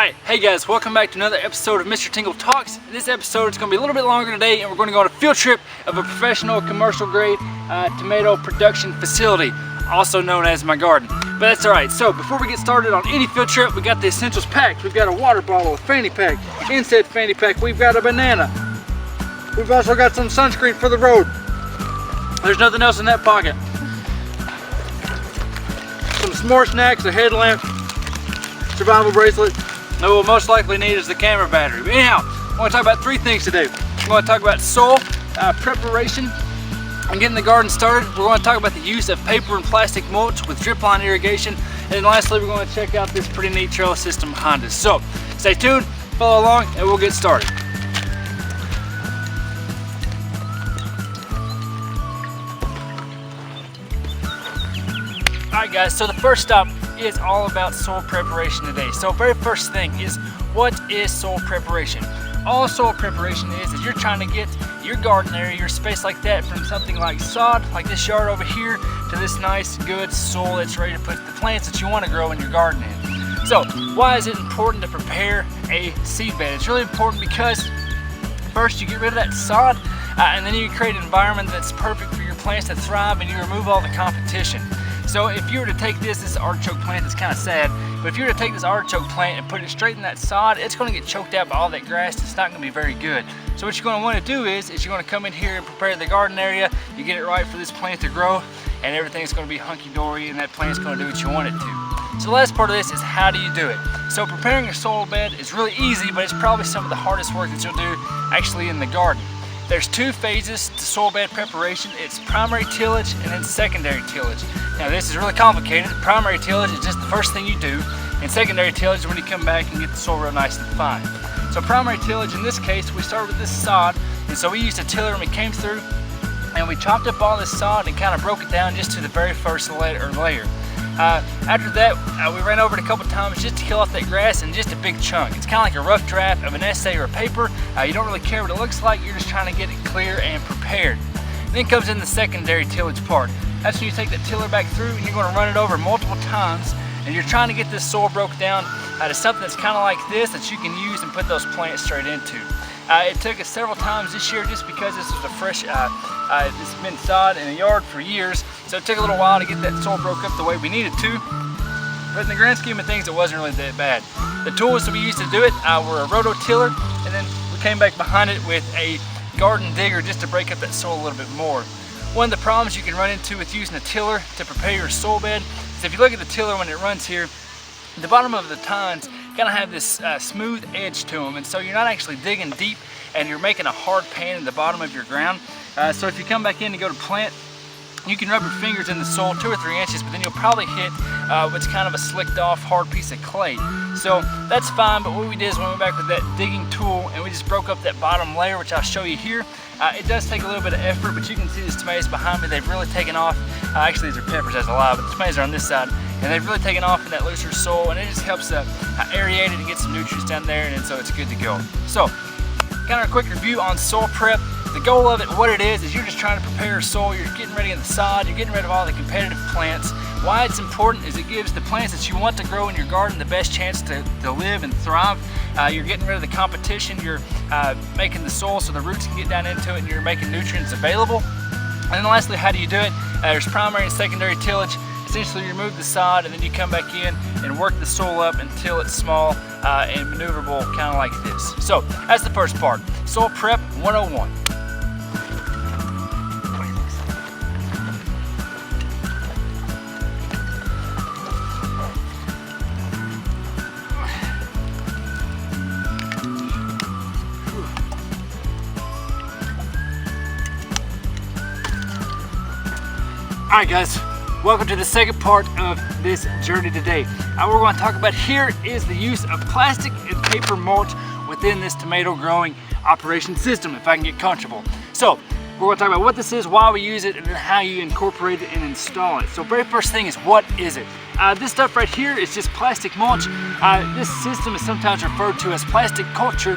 Alright, hey guys, welcome back to another episode of Mr. Tingle Talks. This episode is going to be a little bit longer today, and we're going to go on a field trip of a professional commercial grade tomato production facility, also known as my garden. But that's alright. So before we get started on any field trip, we got the essentials packed. We've got a water bottle, a fanny pack. In said fanny pack, we've got a banana. We've also got some sunscreen for the road. There's nothing else in that pocket. Some s'more snacks, a headlamp, survival bracelet. And what we'll most likely need is the camera battery. But anyhow, I want to talk about three things today. We're going to talk about soil preparation and getting the garden started. We're going to talk about the use of paper and plastic mulch with drip line irrigation. And then lastly, we're going to check out this pretty neat trellis system behind us. So stay tuned, follow along, and we'll get started. Alright guys, so the first stop is all about soil preparation today. So very first thing is, what is soil preparation? All soil preparation is you're trying to get your garden area, your space like that, from something like sod, like this yard over here, to this nice good soil that's ready to put the plants that you want to grow in your garden in. So why is it important to prepare a seed bed? It's really important because first you get rid of that sod and then you create an environment that's perfect for your plants to thrive, and you remove all the competition. So if you were to take this artichoke plant, that's kind of sad, but if you were to take this artichoke plant and put it straight in that sod, it's going to get choked out by all that grass. It's not going to be very good. So what you're going to want to do is you're going to come in here and prepare the garden area. You get it right for this plant to grow, and everything's going to be hunky-dory, and that plant's going to do what you want it to. So the last part of this is, how do you do it? So preparing your soil bed is really easy, but it's probably some of the hardest work that you'll do actually in the garden. There's two phases to soil bed preparation. It's primary tillage and then secondary tillage. Now this is really complicated. Primary tillage is just the first thing you do, and secondary tillage is when you come back and get the soil real nice and fine. So primary tillage, in this case, we started with this sod, and so we used a tiller and we came through and we chopped up all this sod and kind of broke it down just to the very first layer. After that, we ran over it a couple times just to kill off that grass in just a big chunk. It's kind of like a rough draft of an essay or a paper. You don't really care what it looks like, you're just trying to get it clear and prepared. Then comes in the secondary tillage part. That's when you take that tiller back through and you're going to run it over multiple times, and you're trying to get this soil broke down to something that's kind of like this that you can use and put those plants straight into. It took us several times this year just because this was a fresh, it's been sod in the yard for years, so it took a little while to get that soil broke up the way we needed to. But in the grand scheme of things, it wasn't really that bad. The tools that we used to do it were a rototiller, and then we came back behind it with a garden digger just to break up that soil a little bit more. One of the problems you can run into with using a tiller to prepare your soil bed is, if you look at the tiller when it runs here, the bottom of the tines kind of have this smooth edge to them, and so you're not actually digging deep and you're making a hard pan in the bottom of your ground. So if you come back in to go to plant, you can rub your fingers in the soil 2 or 3 inches, but then you'll probably hit what's kind of a slicked off hard piece of clay. So that's fine, but what we did is we went back with that digging tool and we just broke up that bottom layer, which I'll show you here. It does take a little bit of effort, but you can see these tomatoes behind me. They've really taken off. Actually, these are peppers as a lie, but the tomatoes are on this side, and they've really taken off in that looser soil, and it just helps aerate it and get some nutrients down there, and so it's good to go. So kind of a quick review on soil prep. The goal of it, what it is you're just trying to prepare your soil. You're getting ready in the sod, you're getting rid of all the competitive plants. Why it's important is it gives the plants that you want to grow in your garden the best chance to live and thrive. You're getting rid of the competition, you're making the soil so the roots can get down into it, and you're making nutrients available. And then lastly, how do you do it? There's primary and secondary tillage. Essentially, you remove the sod and then you come back in and work the soil up until it's small and maneuverable, kind of like this. So that's the first part, soil prep 101. Alright guys, welcome to the second part of this journey today. What we're going to talk about here is the use of plastic and paper mulch within this tomato growing operation system, if I can get comfortable. So we're going to talk about what this is, why we use it, and then how you incorporate it and install it. So very first thing is, what is it? This stuff right here is just plastic mulch. This system is sometimes referred to as plastic culture,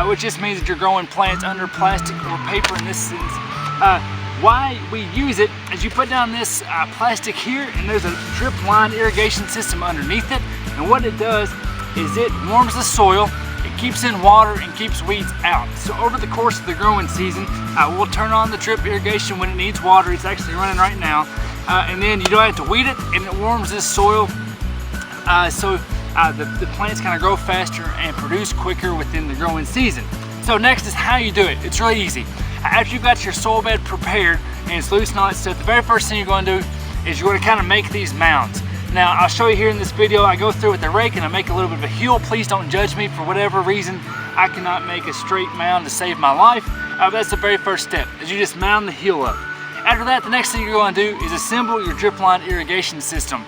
which just means that you're growing plants under plastic or paper in this sense. Why we use it is you put down this plastic here, and there's a drip line irrigation system underneath it, and what it does is it warms the soil, it keeps in water, and keeps weeds out. So over the course of the growing season, we'll turn on the drip irrigation when it needs water. It's actually running right now. And then you don't have to weed it, and it warms this soil so the plants kind of grow faster and produce quicker within the growing season. So next is how you do it. It's really easy. After you've got your soil bed prepared and it's loose and all that stuff, the very first thing you're going to do is you're going to kind of make these mounds. Now I'll show you here in this video, I go through with the rake and I make a little bit of a hill. Please don't judge me. For whatever reason, I cannot make a straight mound to save my life. That's the very first step, is you just mound the hill up. After that, the next thing you're going to do is assemble your drip line irrigation system.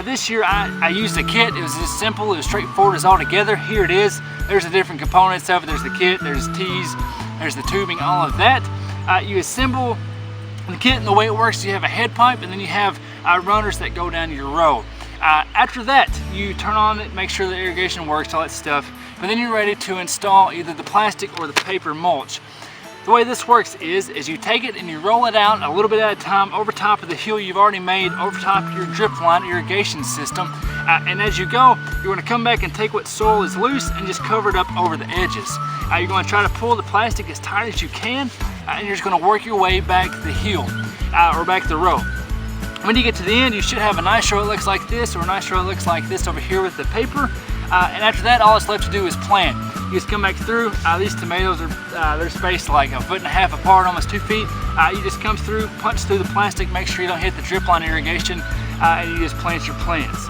This year I used a kit. It was just simple, it was straightforward, it's all together. Here it is. There's the different components of it. There's the kit, there's tees, there's the tubing, all of that. You assemble the kit, and the way it works, you have a head pipe and then you have runners that go down your row. After that, you turn on it, make sure the irrigation works, all that stuff. But then you're ready to install either the plastic or the paper mulch. The way this works is you take it and you roll it out a little bit at a time over top of the hill you've already made, over top of your drip line irrigation system. And as you go, you're going to come back and take what soil is loose and just cover it up over the edges. You're going to try to pull the plastic as tight as you can, and you're just going to work your way back the hill or back the row. When you get to the end, you should have a nice row that looks like this, or a nice row that looks like this over here with the paper. And after that, all it's left to do is plant. You just come back through. These tomatoes are they're spaced like 1.5 feet apart, almost 2 feet. You just come through, punch through the plastic, make sure you don't hit the drip line irrigation, and you just plant your plants.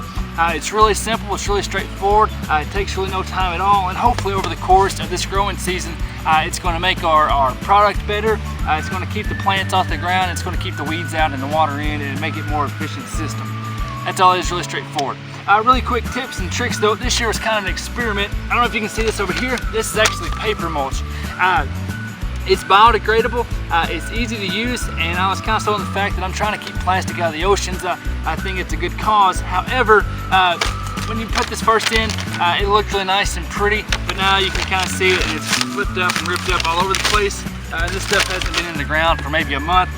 It's really simple, it's really straightforward, it takes really no time at all, and hopefully over the course of this growing season, it's going to make our product better, it's going to keep the plants off the ground, it's going to keep the weeds out and the water in, and make it a more efficient system. That's all it is, really straightforward. Really quick tips and tricks though. This year was kind of an experiment. I don't know if you can see this over here. This is actually paper mulch. It's biodegradable, it's easy to use, and I was kind of sold on the fact that I'm trying to keep plastic out of the oceans. I think it's a good cause. However, when you put this first in, it looked really nice and pretty, but now you can kind of see it, and it's flipped up and ripped up all over the place. This stuff hasn't been in the ground for maybe a month.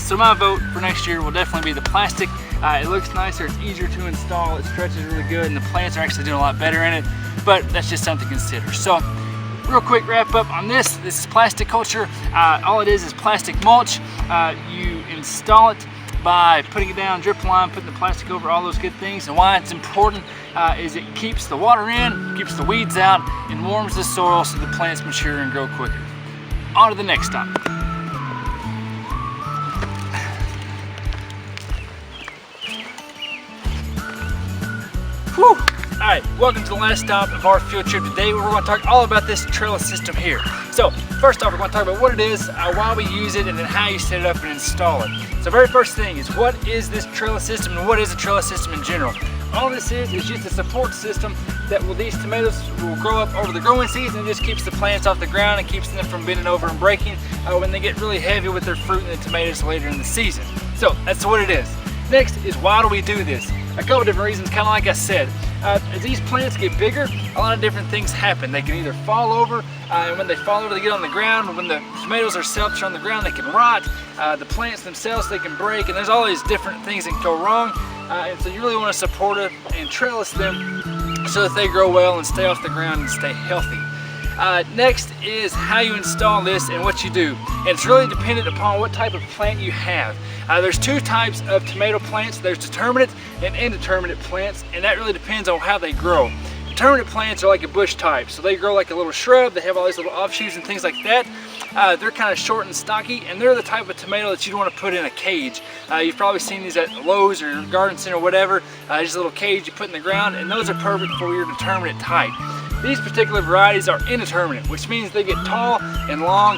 So my vote for next year will definitely be the plastic. It looks nicer, it's easier to install, it stretches really good, and the plants are actually doing a lot better in it, but that's just something to consider. So, real quick wrap up on this. This is plastic culture. All it is plastic mulch. You install it by putting it down, drip line, putting the plastic over, all those good things. And why it's important is it keeps the water in, keeps the weeds out, and warms the soil so the plants mature and grow quicker. On to the next topic. Whew. Alright, welcome to the last stop of our field trip today, where we're going to talk all about this trellis system here. So, first off, we're going to talk about what it is, why we use it, and then how you set it up and install it. So, very first thing is, what is this trellis system, and what is a trellis system in general? All this is just a support system that these tomatoes will grow up over the growing season. It just keeps the plants off the ground and keeps them from bending over and breaking when they get really heavy with their fruit and the tomatoes later in the season. So, that's what it is. Next is, why do we do this? A couple different reasons, kind of like I said. As these plants get bigger, a lot of different things happen. They can either fall over, and when they fall over, they get on the ground. When the tomatoes are selfish on the ground, they can rot. The plants themselves, they can break, and there's all these different things that can go wrong. And so you really want to support it and trellis them so that they grow well and stay off the ground and stay healthy. Next is how you install this and what you do. And it's really dependent upon what type of plant you have. There's two types of tomato plants. There's determinate and indeterminate plants, and that really depends on how they grow. Determinate plants are like a bush type, so they grow like a little shrub. They have all these little offshoots and things like that. They're kind of short and stocky, and they're the type of tomato that you'd want to put in a cage. You've probably seen these at Lowe's or Garden Center or whatever. Just a little cage you put in the ground, and those are perfect for your determinate type. These particular varieties are indeterminate, which means they get tall and long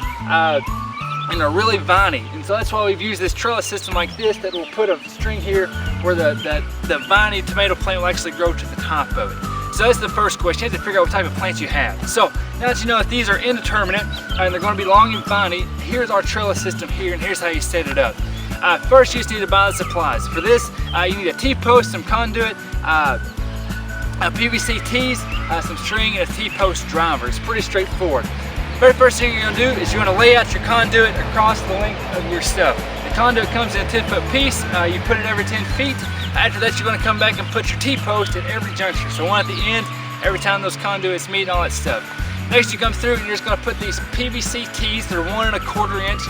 and are really viney. And so that's why we've used this trellis system like this that will put a string here where the viney tomato plant will actually grow to the top of it. So that's the first question. You have to figure out what type of plants you have. So now that you know that these are indeterminate and they're going to be long and viney, here's our trellis system here, and here's how you set it up. First, you just need to buy the supplies. For this, you need a T-post, some conduit, PVC tees, some string, and a T-post driver. It's pretty straightforward. Very first thing you're going to do is you're going to lay out your conduit across the length of your stuff. The conduit comes in a 10-foot piece. You put it every 10 feet. After that, you're going to come back and put your T-post at every juncture. So one at the end, every time those conduits meet and all that stuff. Next, you come through and you're just going to put these PVC tees. They're 1 1/4 inch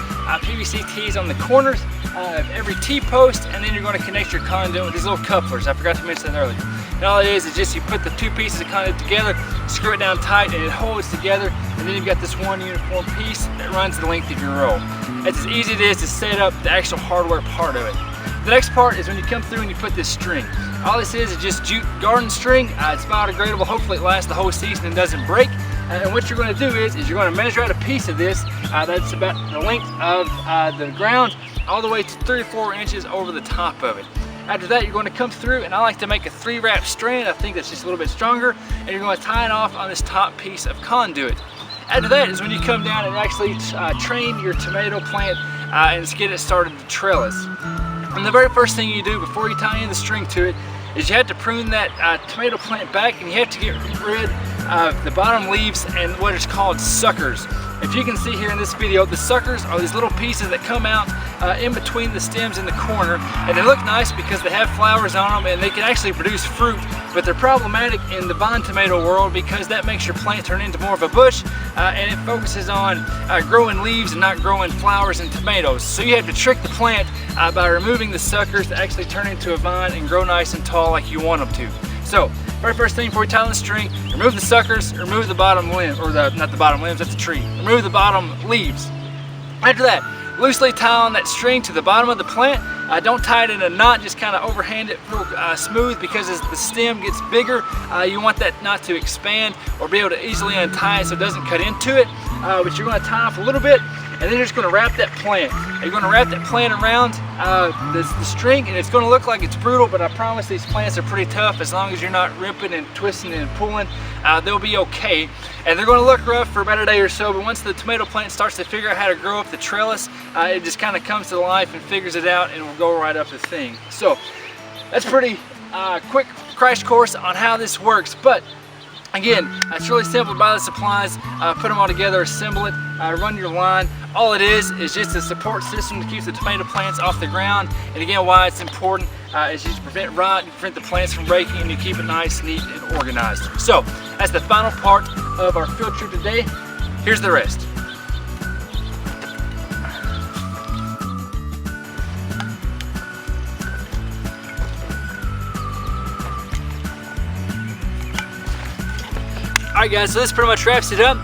PVC tees on the corners of every T-post, and then you're going to connect your conduit with these little couplers. I forgot to mention that earlier. And all it is just you put the 2 pieces of conduit together, screw it down tight, and it holds together. And then you've got this one uniform piece that runs the length of your roll. It's as easy as it is to set up the actual hardware part of it. The next part is when you come through and you put this string. All this is just jute garden string. It's biodegradable. Hopefully it lasts the whole season and doesn't break. And what you're going to do is you're going to measure out a piece of this that's about the length of the ground all the way to 3 or 4 inches over the top of it. After that, you're going to come through, and I like to make a 3-wrap strand. I think that's just a little bit stronger, and you're going to tie it off on this top piece of conduit. After that is when you come down and actually train your tomato plant and get it started to trellis. And the very first thing you do before you tie in the string to it is you have to prune that tomato plant back, and you have to get rid of the bottom leaves and what is called suckers. If you can see here in this video, the suckers are these little pieces that come out in between the stems in the corner, and they look nice because they have flowers on them and they can actually produce fruit, but they're problematic in the vine tomato world because that makes your plant turn into more of a bush, and it focuses on growing leaves and not growing flowers and tomatoes. So you have to trick the plant by removing the suckers to actually turn into a vine and grow nice and tall like you want them to. So, very first thing before you tie on the string, remove the suckers, remove the bottom limbs, or not the bottom limbs, that's a tree. Remove the bottom leaves. After that, loosely tie on that string to the bottom of the plant. Don't tie it in a knot, just kind of overhand it real smooth, because as the stem gets bigger, you want that knot to expand or be able to easily untie it so it doesn't cut into it. But you're going to tie off a little bit, and then you're just going to wrap that plant. You're going to wrap that plant around the string, and it's going to look like it's brutal, but I promise these plants are pretty tough. As long as you're not ripping and twisting and pulling, they'll be okay. And they're going to look rough for about a day or so, but once the tomato plant starts to figure out how to grow up the trellis, it just kind of comes to life and figures it out, and will go right up the thing. So that's pretty quick crash course on how this works. But again, it's really simple. Buy the supplies, put them all together, assemble it, run your line. All it is just a support system to keep the tomato plants off the ground. And again, why it's important is you prevent rot, you prevent the plants from breaking, and you keep it nice, neat, and organized. So that's the final part of our field trip today. Here's the rest. Alright guys, so this pretty much wraps it up.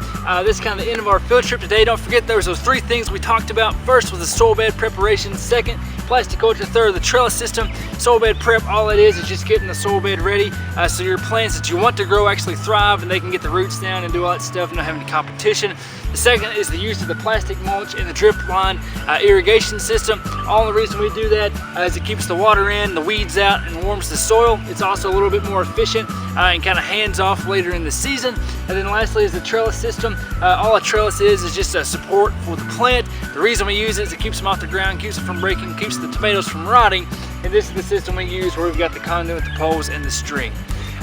This is kind of the end of our field trip today. Don't forget there was those 3 things we talked about. First was the soil bed preparation. Second, plastic culture. Third, the trellis system. Soil bed prep, all it is just getting the soil bed ready so your plants that you want to grow actually thrive and they can get the roots down and do all that stuff and not having any competition. The second is the use of the plastic mulch and the drip line irrigation system. All the reason we do that is it keeps the water in, the weeds out, and warms the soil. It's also a little bit more efficient and kind of hands off later in the season. And then lastly is the trellis system. All a trellis is just a support for the plant. The reason we use it is it keeps them off the ground, keeps it from breaking, keeps the tomatoes from rotting. And this is the system we use where we've got the conduit, the poles, and the string.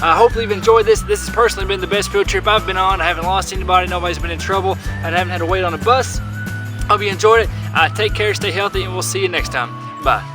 Hopefully you've enjoyed this. This has personally been the best field trip I've been on. I haven't lost anybody, nobody's been in trouble, and I haven't had to wait on a bus. Hope you enjoyed it. Take care, stay healthy, and we'll see you next time. Bye.